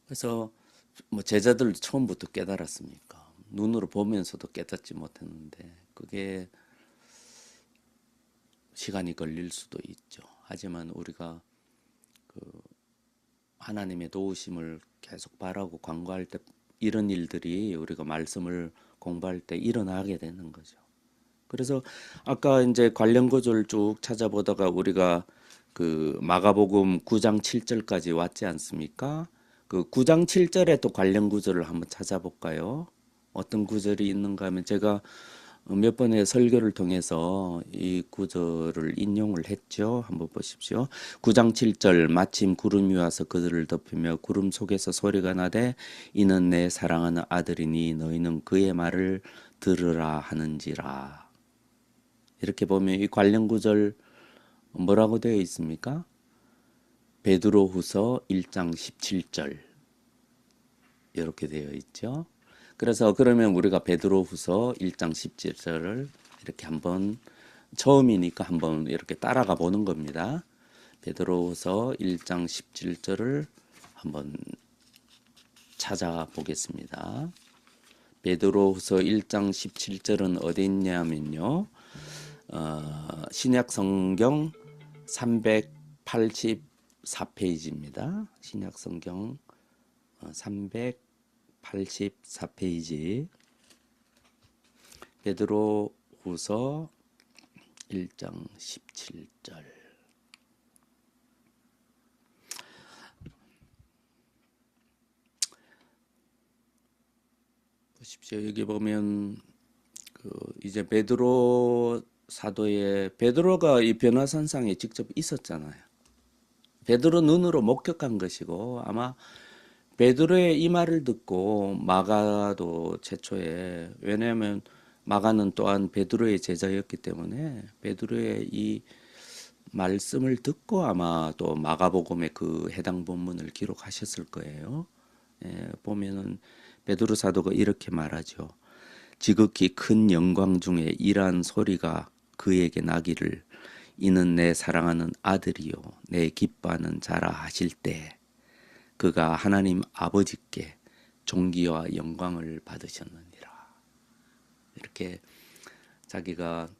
[SPEAKER 1] 그래서 뭐 제자들도 처음부터 깨달았습니까? 눈으로 보면서도 깨닫지 못했는데 그게 시간이 걸릴 수도 있죠. 하지만 우리가 그 하나님의 도우심을 계속 바라고 간구할 때 이런 일들이 우리가 말씀을 공부할 때 일어나게 되는 거죠. 그래서 아까 이제 관련 구절을 쭉 찾아보다가 우리가 그 마가복음 9장 7절까지 왔지 않습니까? 그 9장 7절에 또 관련 구절을 한번 찾아볼까요? 어떤 구절이 있는가 하면 제가 몇 번의 설교를 통해서 이 구절을 인용을 했죠. 한번 보십시오. 9장 7절 마침 구름이 와서 그들을 덮으며 구름 속에서 소리가 나되 이는 내 사랑하는 아들이니 너희는 그의 말을 들으라 하는지라. 이렇게 보면 이 관련 구절 뭐라고 되어 있습니까? 베드로후서 1장 17절 이렇게 되어 있죠. 그래서 그러면 우리가 베드로후서 1장 17절을 이렇게 한번 처음이니까 한번 이렇게 따라가 보는 겁니다. 베드로후서 1장 17절을 한번 찾아보겠습니다. 베드로후서 1장 17절은 어디 있냐면요. 신약 성경 384페이지입니다. 신약 성경 384페이지 베드로후서 1장 17절 보십시오. 여기 보면 그 이제 베드로 사도의 베드로가 이 변화산상에 직접 있었잖아요. 베드로 눈으로 목격한 것이고 아마 베드로의 이 말을 듣고 마가도 최초에 왜냐하면 마가는 또한 베드로의 제자였기 때문에 베드로의 이 말씀을 듣고 아마 또 마가복음의 그 해당 본문을 기록하셨을 거예요. 보면은 베드로 사도가 이렇게 말하죠. 지극히 큰 영광 중에 이러한 소리가 그에게 나기를 이는 내 사랑하는 아들이요 내 기뻐하는 자라 하실 때 그가 하나님 아버지께 존귀와 영광을 받으셨느니라. 이렇게 자기가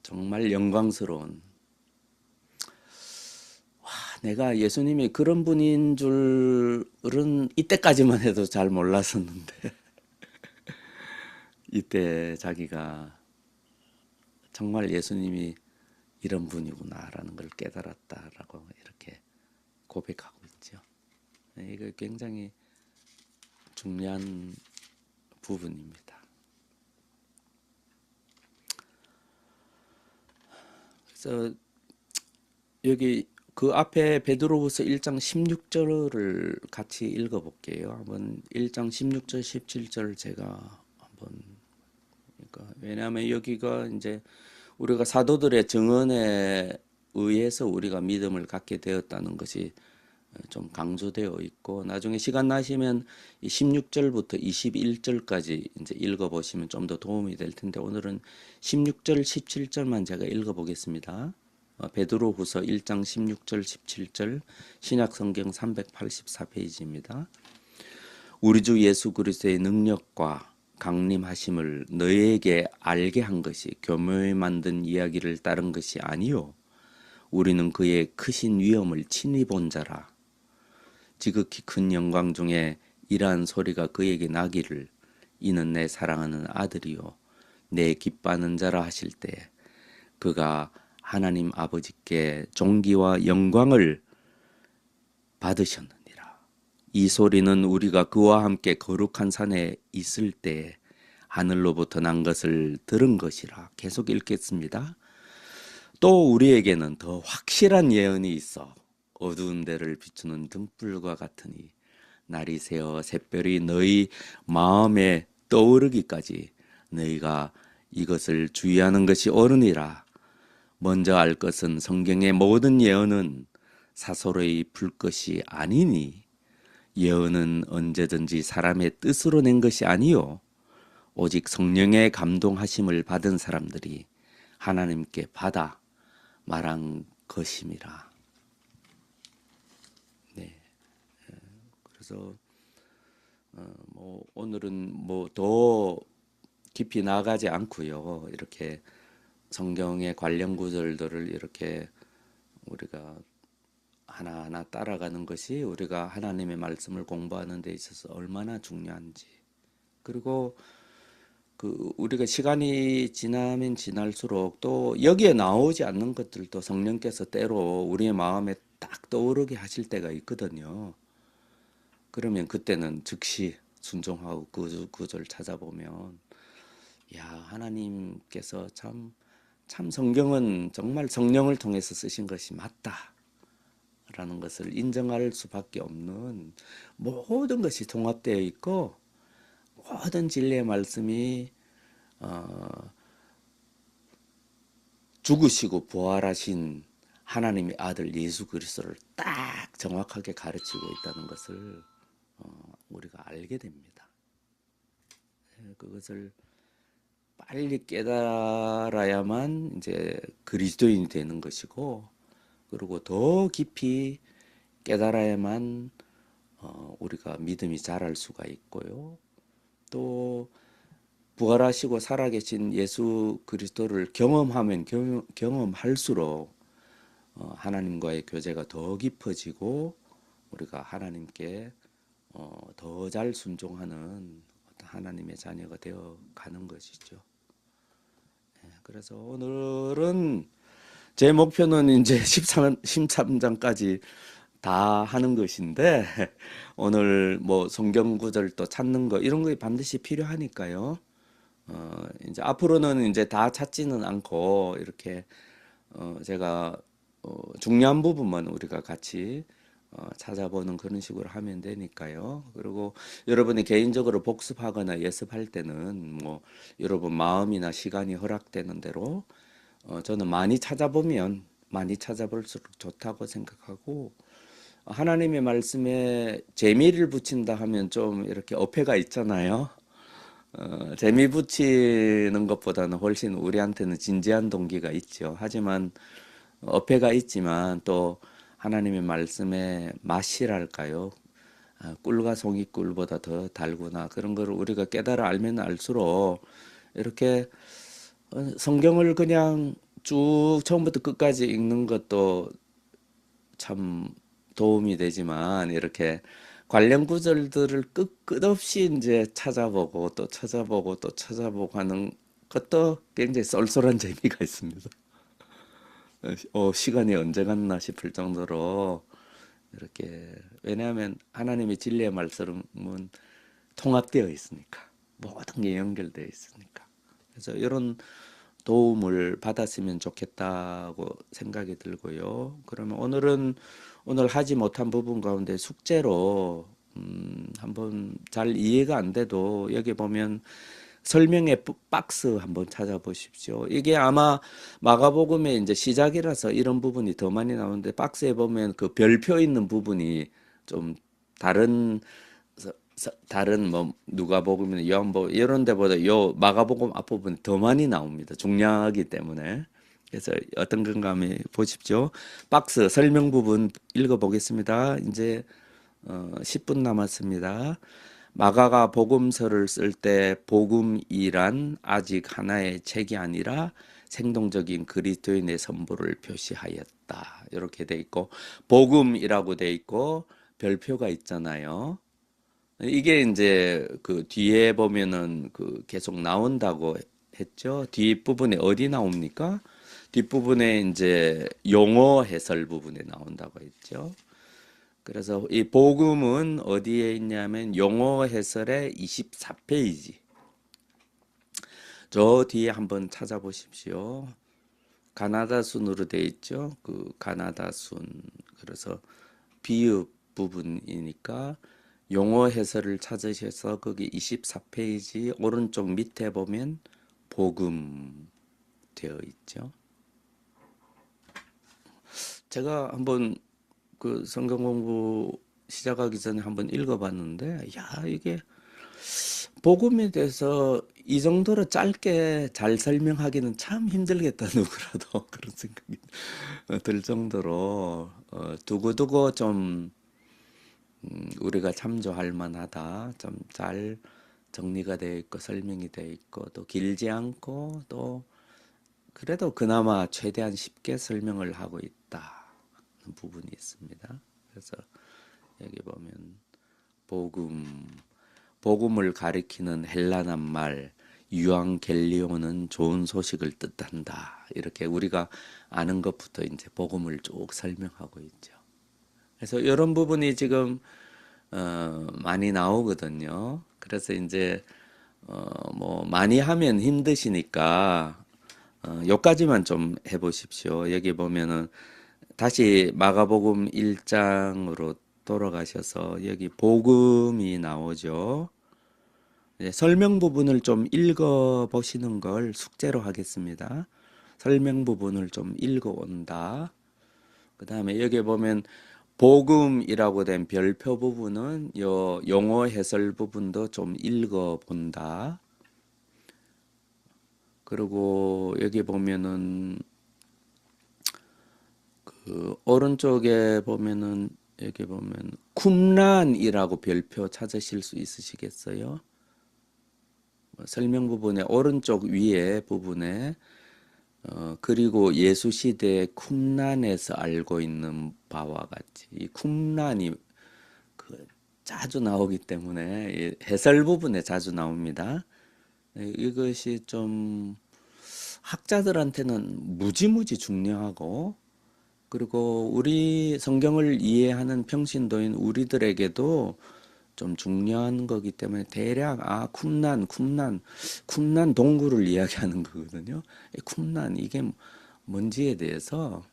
[SPEAKER 1] 정말 영광스러운 내가 예수님이 그런 분인 줄은 이때까지만 해도 잘 몰랐었는데 이때 자기가 정말 예수님이 이런 분이구나라는 걸 깨달았다라고 이렇게 고백하고 있죠. 이거 굉장히 중요한 부분입니다. 그래서 여기 그 앞에 베드로후서 1장 16절을 같이 읽어볼게요. 한번 1장 16절 17절 제가 한번 그러니까 왜냐하면 여기가 이제 우리가 사도들의 증언에 의해서 우리가 믿음을 갖게 되었다는 것이 좀 강조되어 있고 나중에 시간 나시면 16절부터 21절까지 이제 읽어보시면 좀 더 도움이 될 텐데 오늘은 16절 17절만 제가 읽어보겠습니다. 베드로후서 1장 16절 17절 신약성경 384페이지입니다. 우리 주 예수 그리스도의 능력과 강림하심을 너희에게 알게 한 것이 교묘히 만든 이야기를 따른 것이 아니요 우리는 그의 크신 위엄을 친히 본 자라. 지극히 큰 영광 중에 이러한 소리가 그에게 나기를 이는 내 사랑하는 아들이요 내 기뻐하는 자라 하실 때 그가 하나님 아버지께 존귀와 영광을 받으셨느니라. 이 소리는 우리가 그와 함께 거룩한 산에 있을 때 하늘로부터 난 것을 들은 것이라. 계속 읽겠습니다. 또 우리에게는 더 확실한 예언이 있어. 어두운 데를 비추는 등불과 같으니 날이 새어 샛별이 너희 마음에 떠오르기까지 너희가 이것을 주의하는 것이 옳으니라. 먼저 알 것은 성경의 모든 예언은 사설의 불것이 아니니 예언은 언제든지 사람의 뜻으로 낸 것이 아니요 오직 성령의 감동하심을 받은 사람들이 하나님께 받아 말한 것임이라. 네. 그래서 뭐 오늘은 뭐 더 깊이 나가지 않고요. 이렇게 성경의 관련 구절들을 이렇게 우리가 하나하나 따라가는 것이 우리가 하나님의 말씀을 공부하는 데 있어서 얼마나 중요한지. 그리고 우리가 시간이 지나면 지날수록 또 여기에 나오지 않는 것들도 성령께서 때로 우리의 마음에 딱 떠오르게 하실 때가 있거든요. 그러면 그때는 즉시 순종하고 그 구절 찾아보면 야, 하나님께서 참 성경은 정말 성령을 통해서 쓰신 것이 맞다라는 것을 인정할 수밖에 없는 모든 것이 통합되어 있고 모든 진리의 말씀이 죽으시고 부활하신 하나님의 아들 예수 그리스도를 딱 정확하게 가르치고 있다는 것을 우리가 알게 됩니다. 그것을 빨리 깨달아야만 이제 그리스도인이 되는 것이고, 그리고 더 깊이 깨달아야만 우리가 믿음이 자랄 수가 있고요. 또 부활하시고 살아계신 예수 그리스도를 경험하면 경험할수록 하나님과의 교제가 더 깊어지고 우리가 하나님께 더 잘 순종하는 하나님의 자녀가 되어 가는 것이죠. 그래서 오늘은 제 목표는 이제 13장까지 다 하는 것인데 오늘 뭐 성경 구절 또 찾는 거 이런 거 반드시 필요하니까요. 이제 앞으로는 이제 다 찾지는 않고 이렇게 제가 중요한 부분만 우리가 같이 찾아보는 그런 식으로 하면 되니까요. 그리고 여러분이 개인적으로 복습하거나 예습할 때는 뭐 여러분 마음이나 시간이 허락되는 대로 저는 많이 찾아보면 많이 찾아볼수록 좋다고 생각하고 하나님의 말씀에 재미를 붙인다 하면 좀 이렇게 어폐가 있잖아요. 재미 붙이는 것보다는 훨씬 우리한테는 진지한 동기가 있죠. 하지만 어폐가 있지만 또 하나님의 말씀의 맛이랄까요? 꿀과 송이꿀보다 더 달구나 그런 걸 우리가 깨달아 알면 알수록 이렇게 성경을 그냥 쭉 처음부터 끝까지 읽는 것도 참 도움이 되지만 이렇게 관련 구절들을 끝없이 이제 찾아보고 또 찾아보고 또 찾아보고 하는 것도 굉장히 쏠쏠한 재미가 있습니다. 시간이 언제 갔나 싶을 정도로 이렇게 왜냐하면 하나님의 진리의 말씀은 통합되어 있으니까 모든 게 연결되어 있으니까 그래서 이런 도움을 받았으면 좋겠다고 생각이 들고요. 그러면 오늘 하지 못한 부분 가운데 숙제로 한번 잘 이해가 안 돼도 여기 보면 설명의 박스 한번 찾아보십시오. 이게 아마 마가복음의 이제 시작이라서 이런 부분이 더 많이 나오는데 박스에 보면 그 별표 있는 부분이 좀 다른 뭐 누가복음이나 요한복음 이런 데보다 요 마가복음 앞부분이 더 많이 나옵니다. 중요하기 때문에. 그래서 어떤 건가 한번 보십시오. 박스 설명 부분 읽어보겠습니다. 이제 10분 남았습니다. 마가가 복음서를 쓸 때 복음이란 아직 하나의 책이 아니라 생동적인 그리스도인의 선보를 표시하였다. 이렇게 돼 있고 복음이라고 돼 있고 별표가 있잖아요. 이게 이제 그 뒤에 보면은 그 계속 나온다고 했죠. 뒷부분에 어디 나옵니까? 뒷부분에 이제 용어 해설 부분에 나온다고 했죠. 그래서 이 복음은 어디에 있냐면 용어 해설의 24페이지. 저 뒤에 한번 찾아보십시오. 가나다 순으로 돼 있죠. 그 가나다 순. 그래서 비읍 부분이니까 용어 해설을 찾으셔서 거기 24페이지 오른쪽 밑에 보면 복음 되어 있죠. 제가 한번 그 성경 공부 시작하기 전에 한번 읽어봤는데, 야, 이게 복음에 대해서 이 정도로 짧게 잘 설명하기는 참 힘들겠다, 누구라도. 그런 생각이 들 정도로, 두고두고 좀, 우리가 참조할 만하다. 좀 잘 정리가 되어 있고, 설명이 되어 있고, 또 길지 않고, 또, 그래도 그나마 최대한 쉽게 설명을 하고 있다. 부분이 있습니다. 그래서 여기 보면, 복음, 복음을 가리키는 헬라난 말 유앙겔리오는 좋은 소식을 뜻한다. 이렇게 우리가 아는 것부터 이제 복음을 쭉 설명하고 있죠. 그래서 이런 부분이 지금 많이 나오거든요. 그래서 이제 뭐 많이 하면 힘드시니까 요까지만 좀 해보십시오. 여기 보면은 다시 마가복음 1장으로 돌아가셔서 여기 복음이 나오죠. 설명 부분을 좀 읽어 보시는 걸 숙제로 하겠습니다. 설명 부분을 좀 읽어 온다. 그 다음에 여기 보면 복음이라고 된 별표 부분은 요 용어 해설 부분도 좀 읽어 본다. 그리고 여기 보면은 그 오른쪽에 보면은 여기 보면 쿰란이라고 별표 찾으실 수 있으시겠어요? 설명 부분의 오른쪽 위에 부분에 그리고 예수 시대의 쿰란에서 알고 있는 바와 같이 이 쿰란이 그 자주 나오기 때문에 이 해설 부분에 자주 나옵니다. 이것이 좀 학자들한테는 무지무지 중요하고 그리고 우리 성경을 이해하는 평신도인 우리들에게도 좀 중요한 거기 때문에 대략 쿰란 동굴을 이야기하는 거거든요. 이 쿰란 이게 뭔지에 대해서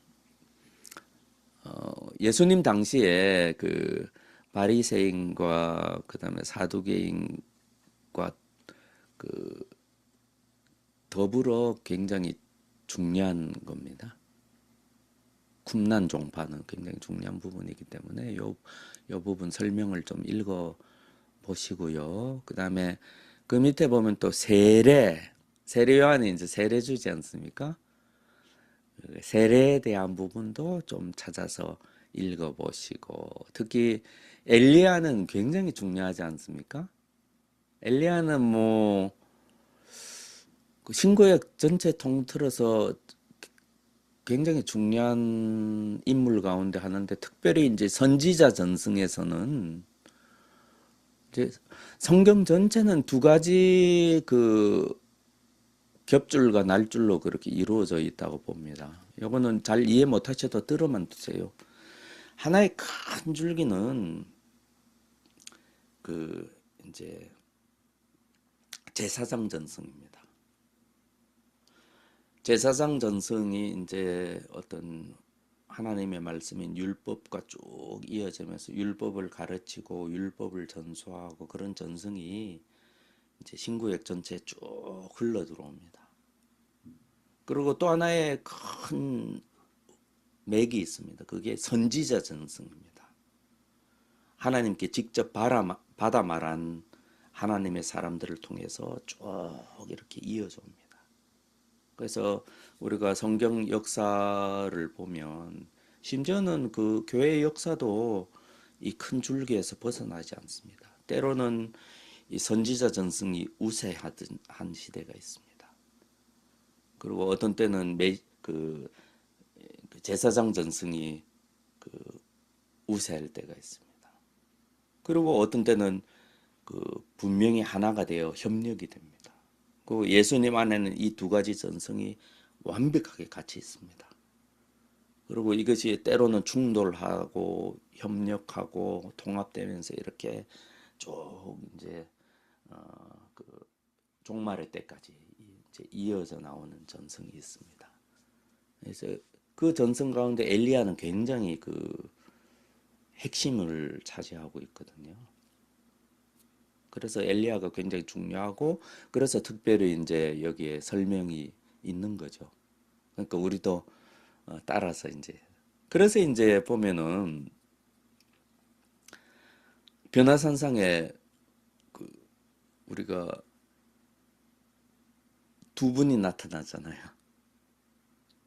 [SPEAKER 1] 예수님 당시에 그 바리새인과 그다음에 사두개인과 그 더불어 굉장히 중요한 겁니다. 쿰란 종파는 굉장히 중요한 부분이기 때문에 요 부분 설명을 좀 읽어 보시고요. 그다음에 그 밑에 보면 또 세례 요한이 이제 세례 주지 않습니까? 세례에 대한 부분도 좀 찾아서 읽어 보시고 특히 엘리야는 굉장히 중요하지 않습니까? 엘리야는 뭐그 신구약 전체 통틀어서 굉장히 중요한 인물 가운데 하나인데 특별히 이제 선지자 전승에서는 이제 성경 전체는 두 가지 그 겹줄과 날줄로 그렇게 이루어져 있다고 봅니다. 이거는 잘 이해 못하셔도 들어만 두세요. 하나의 큰 줄기는 그 이제 제사장 전승입니다. 제사장 전승이 이제 어떤 하나님의 말씀인 율법과 쭉 이어지면서 율법을 가르치고 율법을 전수하고 그런 전승이 이제 신구약 전체에 쭉 흘러 들어옵니다. 그리고 또 하나의 큰 맥이 있습니다. 그게 선지자 전승입니다. 하나님께 직접 받아 말한 하나님의 사람들을 통해서 쭉 이렇게 이어져 옵니다. 그래서 우리가 성경 역사를 보면 심지어는 그 교회의 역사도 이 큰 줄기에서 벗어나지 않습니다. 때로는 이 선지자 전승이 우세한 시대가 있습니다. 그리고 어떤 때는 그 제사장 전승이 그 우세할 때가 있습니다. 그리고 어떤 때는 그 분명히 하나가 되어 협력이 됩니다. 그 예수님 안에는 이 두 가지 전성이 완벽하게 같이 있습니다. 그리고 이것이 때로는 충돌하고 협력하고 통합되면서 이렇게 쭉 이제 그 종말의 때까지 이제 이어져 나오는 전성이 있습니다. 그래서 그 전선 가운데 엘리야는 굉장히 그 핵심을 차지하고 있거든요. 그래서 엘리야가 굉장히 중요하고 그래서 특별히 이제 여기에 설명이 있는 거죠. 그러니까 우리도 따라서 이제 그래서 이제 보면은 변화산상에 그 우리가 두 분이 나타나잖아요.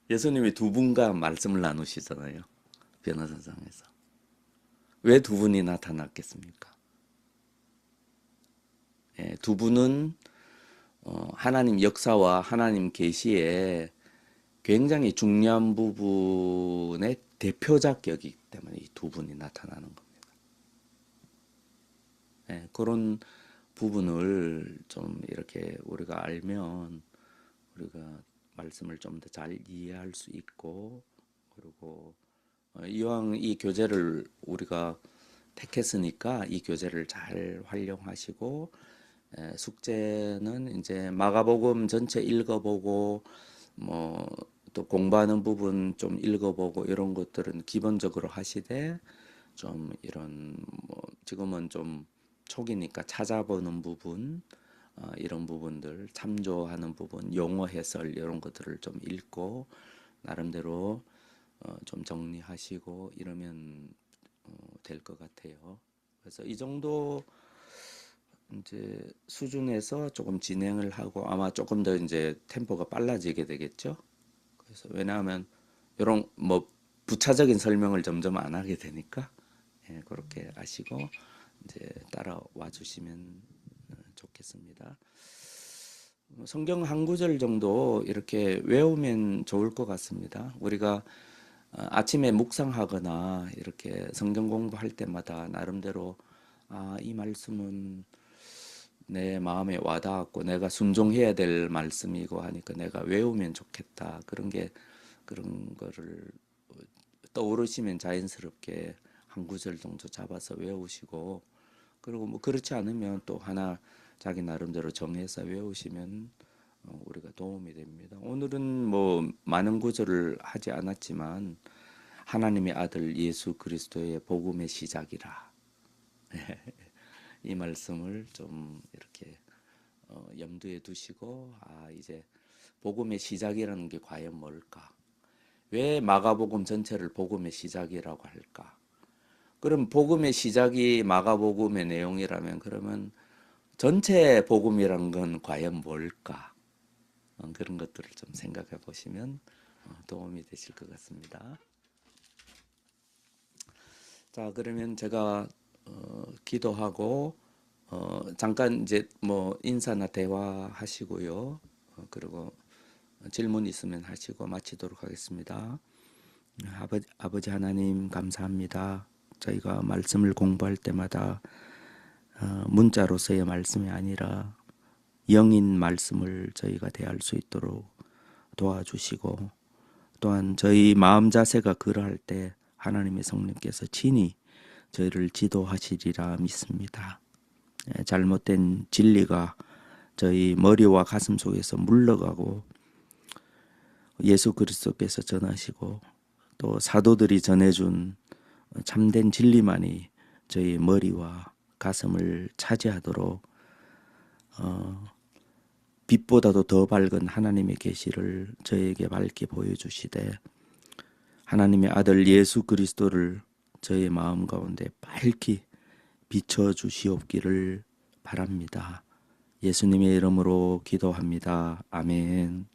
[SPEAKER 1] 예수님이 두 분과 말씀을 나누시잖아요. 변화산상에서. 왜 두 분이 나타났겠습니까? 예, 두 분은 하나님 역사와 하나님 계시에 굉장히 중요한 부분의 대표작격이기 때문에 이 두 분이 나타나는 겁니다. 예, 그런 부분을 좀 이렇게 우리가 알면 우리가 말씀을 좀 더 잘 이해할 수 있고 그리고 이왕 이 교재를 우리가 택했으니까 이 교재를 잘 활용하시고 숙제는 이제 마가복음 전체 읽어보고 뭐 또 공부하는 부분 좀 읽어보고 이런 것들은 기본적으로 하시되 좀 이런 뭐 지금은 좀 초기니까 찾아보는 부분 이런 부분들 참조하는 부분 용어 해설 이런 것들을 좀 읽고 나름대로 좀 정리하시고 이러면 될 것 같아요. 그래서 이 정도 이제 수준에서 조금 진행을 하고 아마 조금 더 이제 템포가 빨라지게 되겠죠. 그래서 왜냐하면 이런 뭐 부차적인 설명을 점점 안 하게 되니까 예, 그렇게 아시고 이제 따라와 주시면 좋겠습니다. 성경 한 구절 정도 이렇게 외우면 좋을 것 같습니다. 우리가 아침에 묵상하거나 이렇게 성경 공부할 때마다 나름대로 이 말씀은 내 마음에 와닿았고 내가 순종해야 될 말씀이고 하니까 내가 외우면 좋겠다. 그런 거를 떠오르시면 자연스럽게 한 구절 정도 잡아서 외우시고 그리고 뭐 그렇지 않으면 또 하나 자기 나름대로 정해서 외우시면 우리가 도움이 됩니다. 오늘은 뭐 많은 구절을 하지 않았지만 하나님의 아들 예수 그리스도의 복음의 시작이라 이 말씀을 좀 이렇게 염두에 두시고 이제 복음의 시작이라는 게 과연 뭘까? 왜 마가복음 전체를 복음의 시작이라고 할까? 그럼 복음의 시작이 마가복음의 내용이라면 그러면 전체 복음이란 건 과연 뭘까? 그런 것들을 좀 생각해 보시면 도움이 되실 것 같습니다. 자, 그러면 제가 기도하고 잠깐 이제 뭐 인사나 대화하시고요. 그리고 질문 있으면 하시고 마치도록 하겠습니다. 아버지 하나님 감사합니다. 저희가 말씀을 공부할 때마다 문자로서의 말씀이 아니라 영인 말씀을 저희가 대할 수 있도록 도와주시고 또한 저희 마음 자세가 그러할 때 하나님의 성령께서 친히 저희를 지도하시리라 믿습니다. 잘못된 진리가 저희 머리와 가슴 속에서 물러가고 예수 그리스도께서 전하시고 또 사도들이 전해준 참된 진리만이 저희 머리와 가슴을 차지하도록 빛보다도 더 밝은 하나님의 계시를 저에게 밝게 보여주시되 하나님의 아들 예수 그리스도를 저의 마음 가운데 밝히 비춰주시옵기를 바랍니다. 예수님의 이름으로 기도합니다. 아멘.